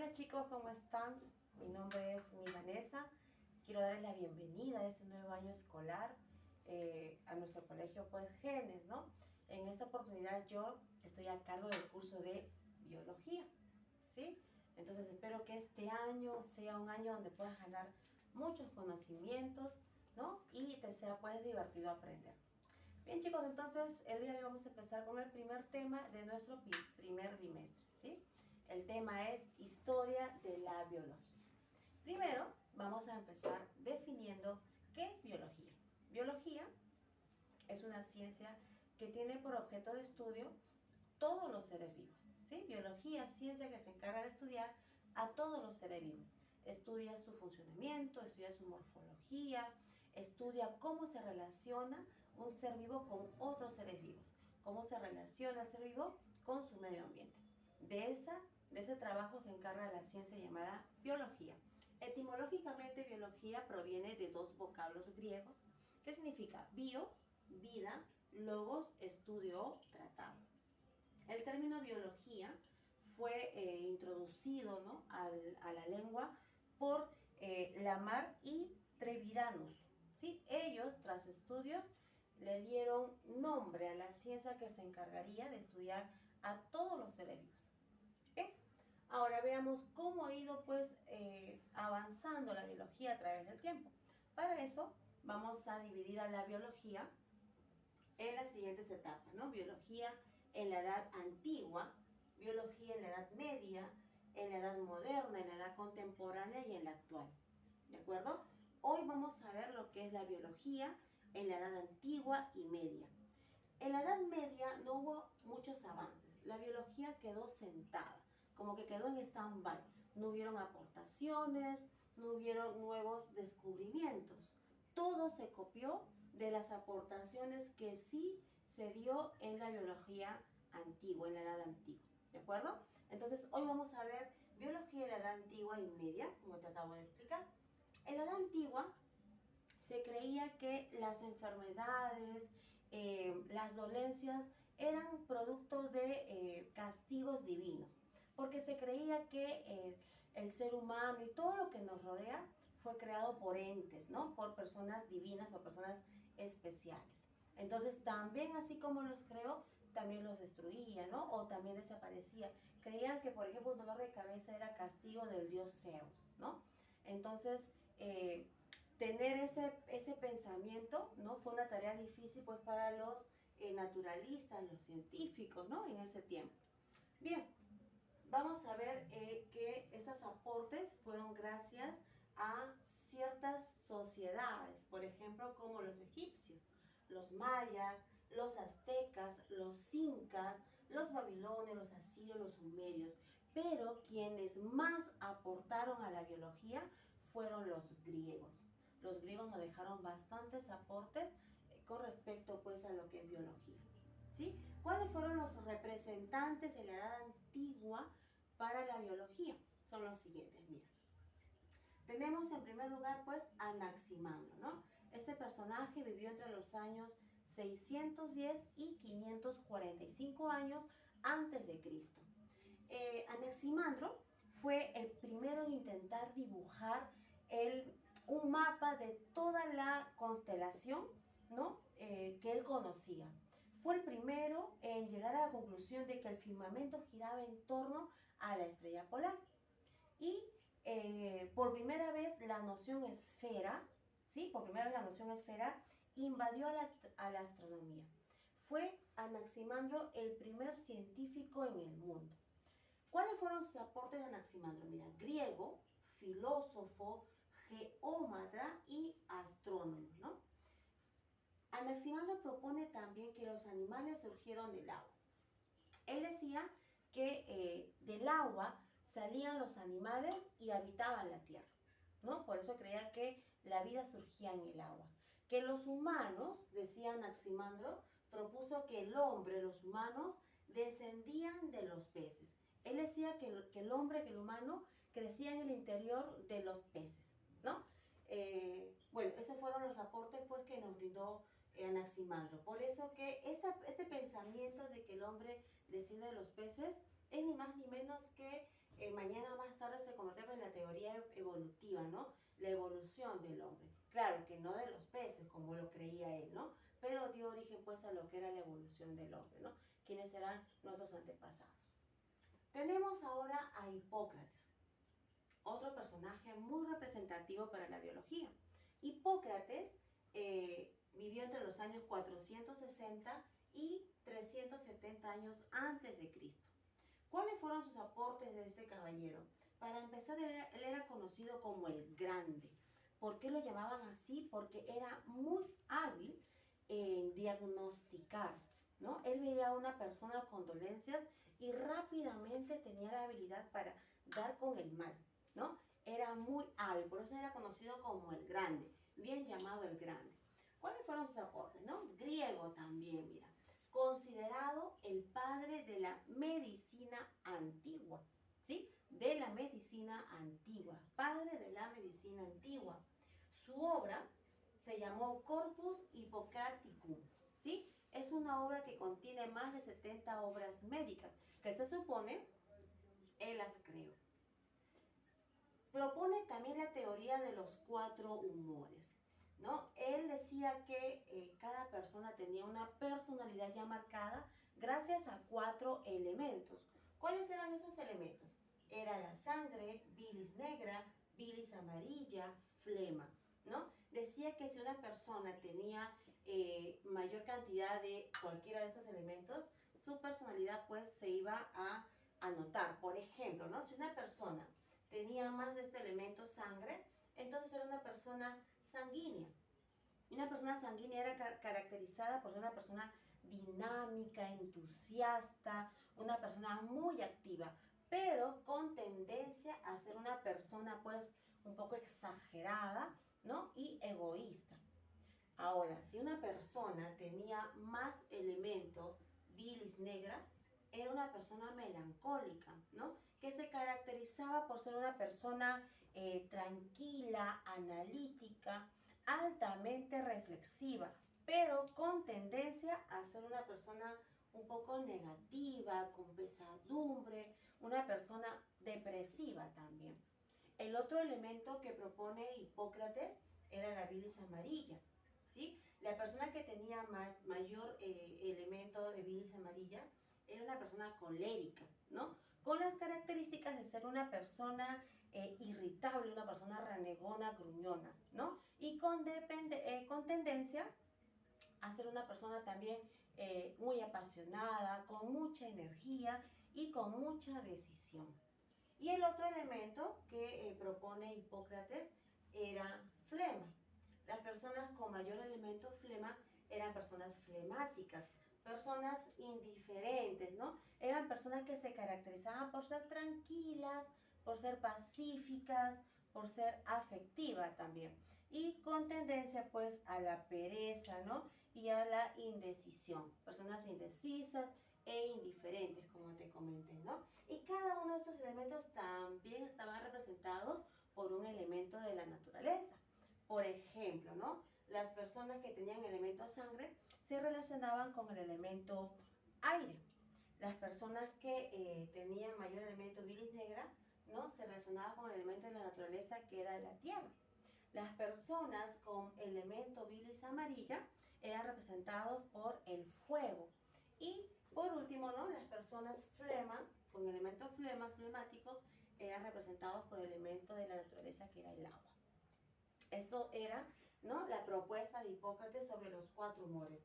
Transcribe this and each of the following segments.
Hola chicos, ¿cómo están? Mi nombre es Vanessa. Quiero darles la bienvenida a este nuevo año escolar a nuestro colegio pues Genes, ¿no? En esta oportunidad yo estoy a cargo del curso de biología, ¿sí? Entonces espero que este año sea un año donde puedas ganar muchos conocimientos, ¿no? Y te sea pues divertido aprender. Bien chicos, entonces el día de hoy vamos a empezar con el primer tema de nuestro primer bimestre, ¿sí? El tema es historia de la biología. Primero vamos a empezar definiendo qué es biología. Biología es una ciencia que tiene por objeto de estudio todos los seres vivos, ¿sí? Biología, ciencia que se encarga de estudiar a todos los seres vivos. Estudia su funcionamiento, estudia su morfología, estudia cómo se relaciona un ser vivo con otros seres vivos, cómo se relaciona el ser vivo con su medio ambiente. De ese trabajo se encarga la ciencia llamada biología. Etimológicamente, biología proviene de dos vocablos griegos que significa bio, vida, logos, estudio o tratado. El término biología fue introducido, ¿no?, a la lengua por Lamar y Treviranus, ¿sí? Ellos, tras estudios, le dieron nombre a la ciencia que se encargaría de estudiar a todos los seres vivos. ¿Okay? Ahora veamos cómo ha ido pues avanzando la biología a través del tiempo. Para eso vamos a dividir a la biología en las siguientes etapas, ¿no? Biología en la edad antigua, biología en la edad media, en la edad moderna, en la edad contemporánea y en la actual. ¿De acuerdo? Hoy vamos a ver lo que es la biología en la edad antigua y media. En la Edad Media no hubo muchos avances. La biología quedó sentada, como que quedó en stand-by. No hubieron aportaciones, no hubieron nuevos descubrimientos. Todo se copió de las aportaciones que sí se dio en la biología antigua, en la Edad Antigua. ¿De acuerdo? Entonces, hoy vamos a ver biología en la Edad Antigua y media, como te acabo de explicar. En la Edad Antigua se creía que las enfermedades, las dolencias eran producto de castigos divinos, porque se creía que el ser humano y todo lo que nos rodea fue creado por entes, ¿no? Por personas divinas, por personas especiales. Entonces también así como los creó, también los destruía, ¿no? O también desaparecía. Creían que, por ejemplo, un dolor de cabeza era castigo del dios Zeus, ¿no? Entonces, tener ese pensamiento, ¿no?, fue una tarea difícil pues para los naturalistas, los científicos, ¿no?, en ese tiempo. Bien, vamos a ver que estos aportes fueron gracias a ciertas sociedades, por ejemplo, como los egipcios, los mayas, los aztecas, los incas, los babilonios, los asirios, los sumerios. Pero quienes más aportaron a la biología fueron los griegos. Los griegos nos dejaron bastantes aportes con respecto pues a lo que es biología. ¿Sí? ¿Cuáles fueron los representantes de la Edad Antigua para la biología? Son los siguientes, mira. Tenemos en primer lugar pues a Anaximandro, ¿no? Este personaje vivió entre los años 610 y 545 años antes de Cristo. Anaximandro fue el primero en intentar dibujar un mapa de toda la constelación, ¿no?, que él conocía. Fue el primero en llegar a la conclusión de que el firmamento giraba en torno a la estrella polar. Y por primera vez la noción esfera, ¿sí? Por primera vez la noción esfera invadió a la astronomía. Fue Anaximandro el primer científico en el mundo. ¿Cuáles fueron sus aportes de Anaximandro? Mira, griego, filósofo, geómatra y astrónomo, ¿no? Anaximandro propone también que los animales surgieron del agua. Él decía que del agua salían los animales y habitaban la tierra, ¿no? Por eso creía que la vida surgía en el agua. Que los humanos, decía Anaximandro, propuso que el hombre, los humanos, descendían de los peces. Él decía que el hombre, que el humano, crecía en el interior de los peces, ¿no? Bueno, esos fueron los aportes pues, que nos brindó Anaximandro. Por eso que este pensamiento de que el hombre desciende de los peces es ni más ni menos que mañana más tarde se convirtió en la teoría evolutiva, ¿no? La evolución del hombre. Claro que no de los peces, como lo creía él, ¿no? Pero dio origen pues a lo que era la evolución del hombre, ¿no? Quienes eran nuestros antepasados. Tenemos ahora a Hipócrates, otro personaje muy representativo para la biología. Hipócrates vivió entre los años 460 y 370 años antes de Cristo. ¿Cuáles fueron sus aportes de este caballero? Para empezar, él era conocido como el Grande. ¿Por qué lo llamaban así? Porque era muy hábil en diagnosticar, ¿no? Él veía a una persona con dolencias y rápidamente tenía la habilidad para dar con el mal, ¿no? Era muy hábil, por eso era conocido como el Grande, bien llamado el Grande. ¿Cuáles fueron sus aportes, no? Griego también, mira. Considerado el padre de la medicina antigua, ¿sí? De la medicina antigua, padre de la medicina antigua. Su obra se llamó Corpus Hippocraticum, ¿sí? Es una obra que contiene más de 70 obras médicas, que se supone él las creó. Propone también la teoría de los 4 humores, ¿no? Él decía que cada persona tenía una personalidad ya marcada gracias a 4 elementos. ¿Cuáles eran esos elementos? Era la sangre, bilis negra, bilis amarilla, flema, ¿no? Decía que si una persona tenía mayor cantidad de cualquiera de estos elementos, su personalidad pues se iba a notar. Por ejemplo, ¿no? Si una persona tenía más de este elemento sangre, entonces era una persona sanguínea. Y una persona sanguínea era caracterizada por ser una persona dinámica, entusiasta, una persona muy activa, pero con tendencia a ser una persona pues un poco exagerada, ¿no? Y egoísta. Ahora, si una persona tenía más elemento bilis negra, era una persona melancólica, ¿no? Que se caracterizaba por ser una persona tranquila, analítica, altamente reflexiva, pero con tendencia a ser una persona un poco negativa, con pesadumbre, una persona depresiva también. El otro elemento que propone Hipócrates era la bilis amarilla, ¿sí? La persona que tenía mayor elemento de bilis amarilla era una persona colérica, ¿no? Con las características de ser una persona irritable, una persona renegona, gruñona, ¿no? Y con tendencia a ser una persona también muy apasionada, con mucha energía y con mucha decisión. Y el otro elemento que propone Hipócrates era flema. Las personas con mayor elemento flema eran personas flemáticas, personas indiferentes, ¿no? Eran personas que se caracterizaban por ser tranquilas, por ser pacíficas, por ser afectivas también. Y con tendencia pues a la pereza, ¿no? Y a la indecisión. Personas indecisas e indiferentes, como te comenté, ¿no? Y cada uno de estos elementos también estaban representados por un elemento de la naturaleza. Por ejemplo, ¿no? Las personas que tenían elemento sangre se relacionaban con el elemento aire. Las personas que tenían mayor elemento bilis negra, ¿no? Se relacionaban con el elemento de la naturaleza que era la tierra. Las personas con elemento bilis amarilla eran representados por el fuego. Y por último, ¿no? Las personas flema, con elemento flema, flemático, eran representados por el elemento de la naturaleza que era el agua. Eso era, ¿no? La propuesta de Hipócrates sobre los 4 humores.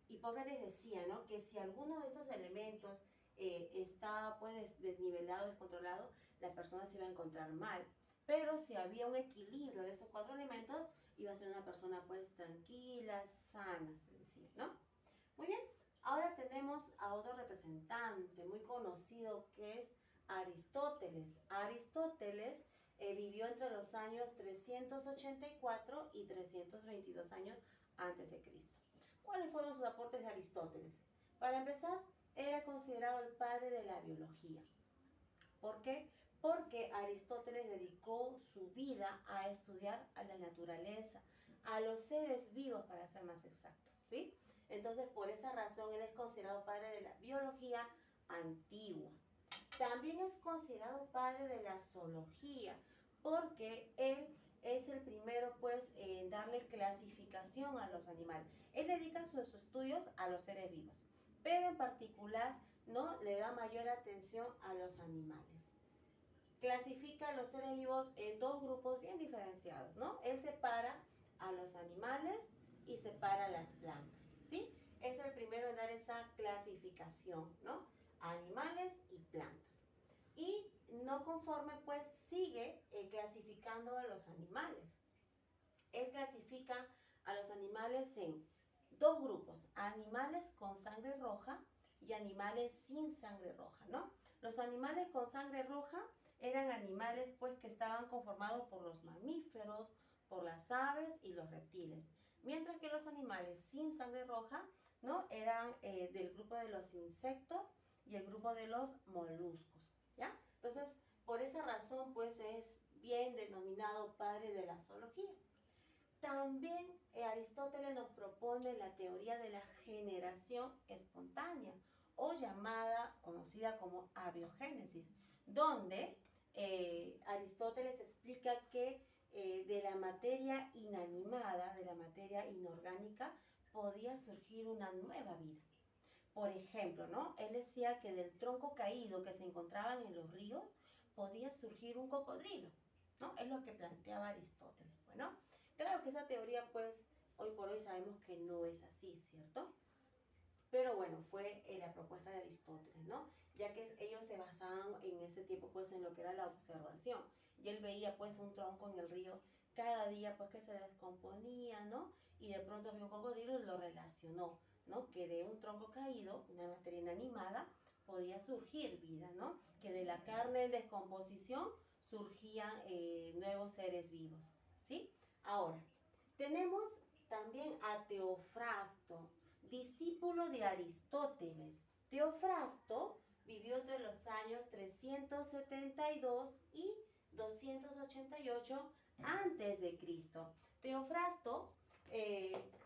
Hipócrates decía, ¿no? Que si alguno de esos elementos está pues desnivelado, descontrolado, la persona se iba a encontrar mal. Pero si había un equilibrio de estos 4 elementos, iba a ser una persona pues tranquila, sana, se decía, ¿no? Muy bien, ahora tenemos a otro representante muy conocido que es Aristóteles. Aristóteles vivió entre los años 384 y 322 años antes de Cristo. ¿Cuáles fueron sus aportes de Aristóteles? Para empezar, era considerado el padre de la biología. ¿Por qué? Porque Aristóteles dedicó su vida a estudiar a la naturaleza, a los seres vivos para ser más exactos, ¿sí? Entonces, por esa razón, él es considerado padre de la biología antigua. También es considerado padre de la zoología, porque él es el primero pues en darle clasificación a los animales. Él dedica sus estudios a los seres vivos, pero en particular no le da mayor atención a los animales. Clasifica a los seres vivos en dos grupos bien diferenciados, ¿no? Él separa a los animales y separa las plantas, ¿sí? Es el primero en dar esa clasificación, ¿no? Animales y plantas. Y no conforme, pues sigue clasificando a los animales. Él clasifica a los animales en dos grupos, animales con sangre roja y animales sin sangre roja, ¿no? Los animales con sangre roja eran animales pues que estaban conformados por los mamíferos, por las aves y los reptiles, mientras que los animales sin sangre roja, ¿no? Eran del grupo de los insectos y el grupo de los moluscos, ¿ya? Entonces, por esa razón pues es bien denominado padre de la zoología. También Aristóteles nos propone la teoría de la generación espontánea o llamada, conocida como abiogénesis, donde Aristóteles explica que de la materia inanimada, de la materia inorgánica, podía surgir una nueva vida. Por ejemplo, ¿no? Él decía que del tronco caído que se encontraban en los ríos podía surgir un cocodrilo, ¿no? Es lo que planteaba Aristóteles. Bueno, claro que esa teoría, pues, hoy por hoy sabemos que no es así, ¿cierto? Pero bueno, fue la propuesta de Aristóteles, ¿no? Ya que ellos se basaban en ese tiempo, pues, en lo que era la observación. Y él veía, pues, un tronco en el río cada día, pues, que se descomponía, ¿no? Y de pronto vio un cocodrilo y lo relacionó, ¿no? Que de un tronco caído, una materia inanimada, podía surgir vida, ¿no? Que de la carne en descomposición surgían nuevos seres vivos, ¿sí? Ahora, tenemos también a Teofrasto, discípulo de Aristóteles. Teofrasto vivió entre los años 372 y 288 antes de Cristo. Teofrasto,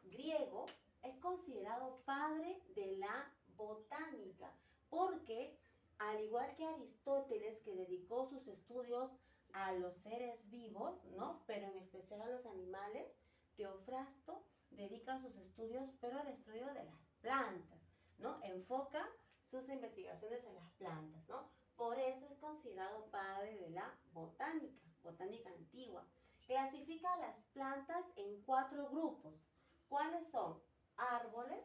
griego, es considerado padre de la botánica, porque al igual que Aristóteles, que dedicó sus estudios a los seres vivos, ¿no? Pero en especial a los animales, Teofrasto dedica sus estudios, pero al estudio de las plantas, ¿no? Enfoca sus investigaciones en las plantas, ¿no? Por eso es considerado padre de la botánica, botánica antigua. Clasifica las plantas en 4 grupos. ¿Cuáles son? Árboles,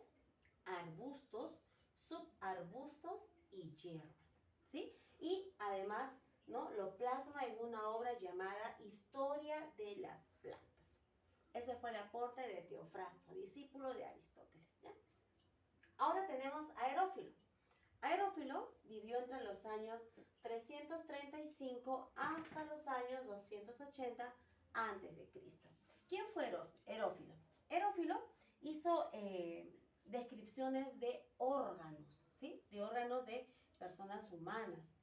arbustos, subarbustos y hierbas, ¿sí? Y además, ¿no? Lo plasma en una obra llamada Historia de las plantas. Ese fue el aporte de Teofrasto, discípulo de Aristóteles, ¿ya? Ahora tenemos a Herófilo. Herófilo vivió entre los años 335 hasta los años 280 antes de Cristo. ¿Quién fue Herófilo? Herófilo hizo descripciones de órganos, ¿sí? De órganos de personas humanas.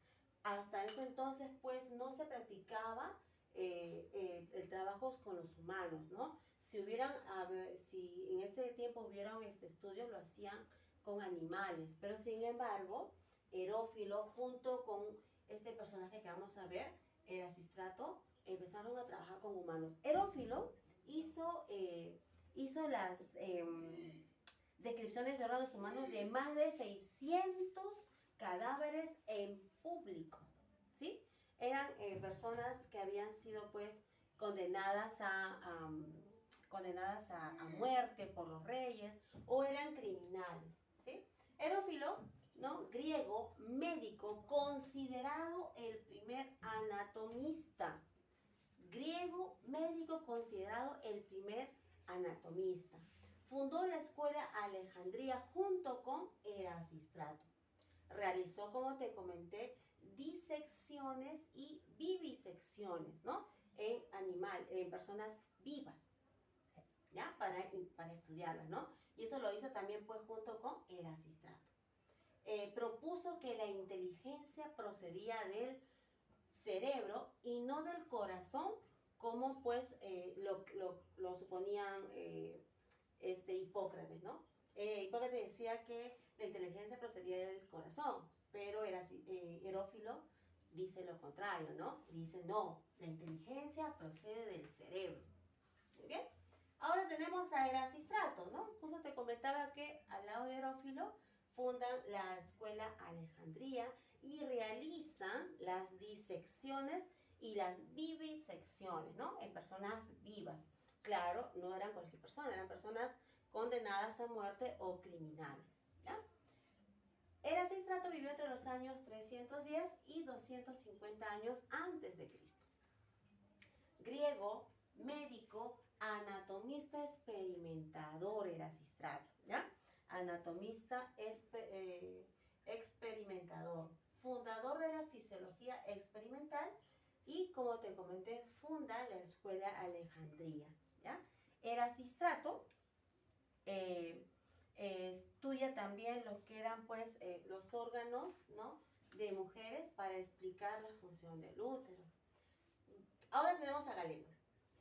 Hasta ese entonces, pues, no se practicaba el trabajo con los humanos, ¿no? Si en ese tiempo hubieran estudios, lo hacían con animales, pero sin embargo, Herófilo, junto con este personaje que vamos a ver, Erasistrato, empezaron a trabajar con humanos. Herófilo hizo las descripciones de órganos humanos de más de 600 cadáveres en público, ¿sí? Eran personas que habían sido, pues, condenadas a muerte por los reyes o eran criminales, ¿sí? Herófilo, ¿no? Griego, médico, considerado el primer anatomista. Griego, médico, considerado el primer anatomista. Fundó la escuela Alejandría junto con Erasistrato. Realizó, como te comenté, disecciones y vivisecciones, ¿no? En personas vivas, ¿ya? Para estudiarlas, ¿no? Y eso lo hizo también, pues, junto con Erasistrato. Propuso que la inteligencia procedía del cerebro y no del corazón, como pues lo suponían Hipócrates, ¿no? Hipócrates decía que la inteligencia procedía del corazón, pero Herófilo dice lo contrario, ¿no? Dice, no, la inteligencia procede del cerebro. Muy bien. Ahora tenemos a Erasístrato, ¿no? Justo te comentaba que al lado de Herófilo fundan la escuela Alejandría y realizan las disecciones y las vivisecciones, ¿no? En personas vivas. Claro, no eran cualquier persona, eran personas condenadas a muerte o criminales, ¿ya? Erasístrato vivió entre los años 310 y 250 años antes de Cristo. Griego, médico, anatomista experimentador Erasístrato, ¿ya? Anatomista experimentador, fundador de la fisiología experimental y, como te comenté, funda la escuela Alejandría, ¿ya? Erasístrato estudia también lo que eran pues los órganos, ¿no?, de mujeres para explicar la función del útero. Ahora tenemos a Galeno,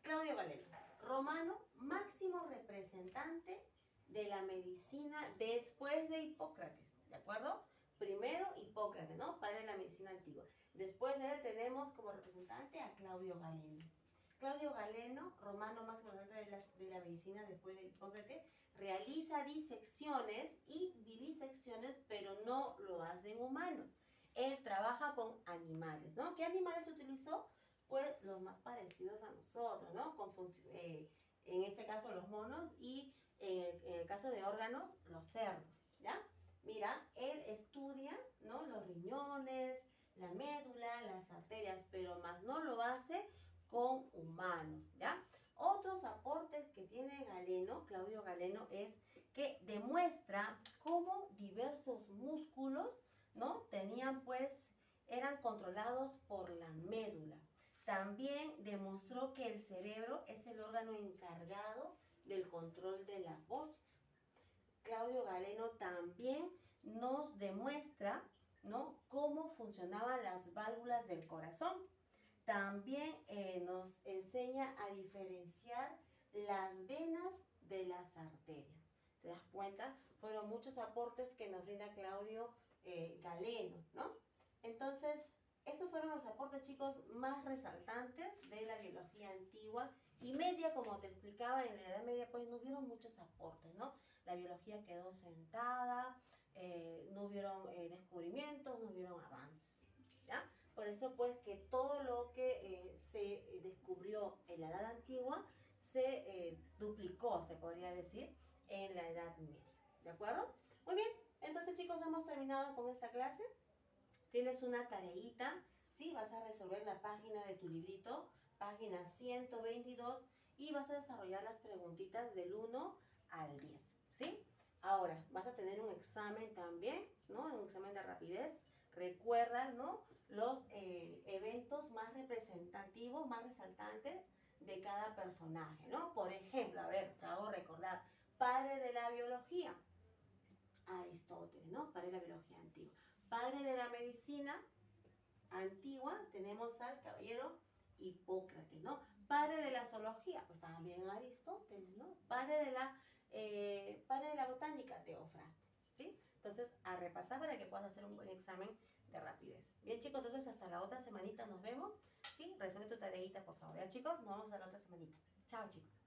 Claudio Galeno, romano, máximo representante de la medicina después de Hipócrates, ¿de acuerdo? Primero Hipócrates, ¿no?, padre de la medicina antigua. Después de él tenemos como representante a Claudio Galeno. Claudio Galeno, romano máximo representante de la medicina después de Hipócrates, realiza disecciones y vivisecciones, pero no lo hace en humanos. Él trabaja con animales, ¿no? ¿Qué animales utilizó? Pues los más parecidos a nosotros, ¿no? En este caso los monos y en el caso de órganos, los cerdos, ¿ya? Mira, él estudia, ¿no?, los riñones, la médula, las arterias, pero más no lo hace con humanos, ¿ya? Otros aportes que tiene Galeno, Claudio Galeno, es que demuestra cómo diversos músculos, ¿no?, eran controlados por la médula. También demostró que el cerebro es el órgano encargado del control de la voz. Claudio Galeno también nos demuestra, ¿no?, cómo funcionaban las válvulas del corazón. También nos enseña a diferenciar las venas de las arterias. ¿Te das cuenta? Fueron muchos aportes que nos brinda Claudio Galeno, ¿no? Entonces, estos fueron los aportes, chicos, más resaltantes de la biología antigua y media. Como te explicaba, en la Edad Media pues no hubieron muchos aportes, ¿no? La biología quedó sentada, no hubieron descubrimientos, no hubieron avances, ¿ya? Por eso pues que todo lo que se descubrió en la Edad Antigua se duplicó, se podría decir, en la Edad Media, ¿de acuerdo? Muy bien, entonces, chicos, hemos terminado con esta clase. Tienes una tareita, ¿sí? Vas a resolver la página de tu librito, página 122, y vas a desarrollar las preguntitas del 1 al 10, ¿sí? Ahora, vas a tener un examen también, ¿no? Un examen de rapidez. Recuerda, ¿no?, los eventos más representativos, más resaltantes de cada personaje, ¿no? Por ejemplo, a ver, te hago recordar, padre de la biología, Aristóteles, ¿no? Padre de la biología antigua. Padre de la medicina antigua, tenemos al caballero Hipócrates, ¿no? Padre de la zoología, pues también Aristóteles, ¿no? Padre de la botánica, Teofrasto, ¿sí? Entonces, a repasar para que puedas hacer un buen examen de rapidez. Bien, chicos, entonces hasta la otra semanita nos vemos, ¿sí? Resuelve tu tareita, por favor. Ya, chicos, nos vemos a la otra semanita. Chao, chicos.